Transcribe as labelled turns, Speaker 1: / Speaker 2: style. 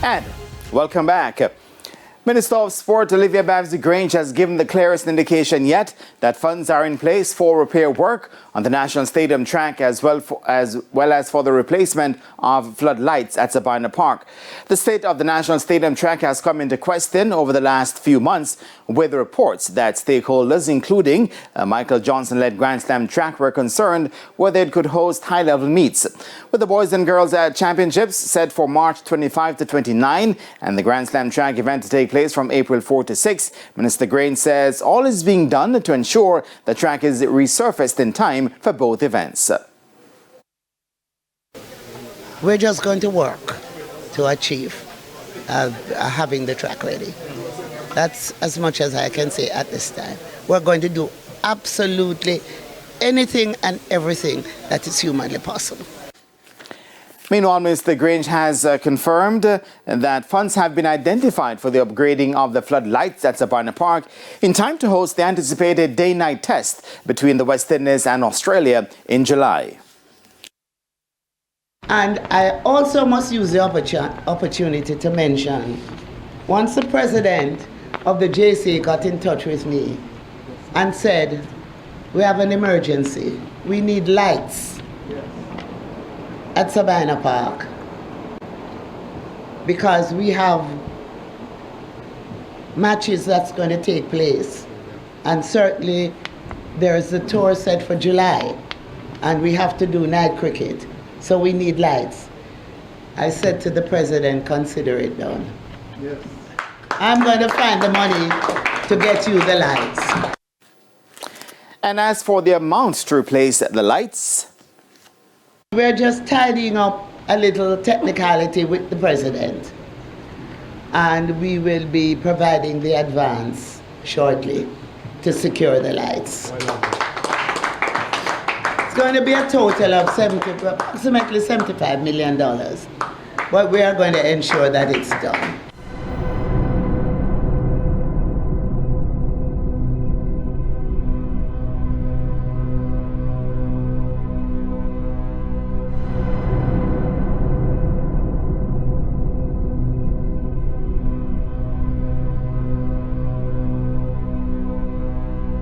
Speaker 1: And welcome back. Minister of Sport Olivia Babsy-Grange has given the clearest indication yet that funds are in place for repair work on the National Stadium track as well as for the replacement of floodlights at Sabina Park. The state of the National Stadium track has come into question over the last few months with reports that stakeholders, including Michael Johnson-led Grand Slam track, were concerned whether it could host high-level meets. With the Boys and Girls Championships set for March 25 to 29 and the Grand Slam track event to take place from April 4 to 6, Minister Grange says all is being done to ensure the track is resurfaced in time for both events.
Speaker 2: We're just going to work to achieve having the track ready. That's as much as I can say at this time. We're going to do absolutely anything and everything that is humanly possible.
Speaker 1: Meanwhile, Mr. Grange has confirmed that funds have been identified for the upgrading of the floodlights at Sabina Park in time to host the anticipated day-night test between the West Indies and Australia in July.
Speaker 2: And I also must use the opportunity to mention, once the president of the JC got in touch with me and said, we have an emergency, we need lights at Sabina Park because we have matches that's going to take place, and certainly there's a tour set for July and we have to do night cricket, so we need lights. I said to the president, consider it done. Yes. I'm going to find the money to get you the lights.
Speaker 1: And as for the amounts to replace the lights,
Speaker 2: we're just tidying up a little technicality with the president, and we will be providing the advance shortly to secure the lights. It's going to be a total of approximately $75 million, but we are going to ensure that it's done.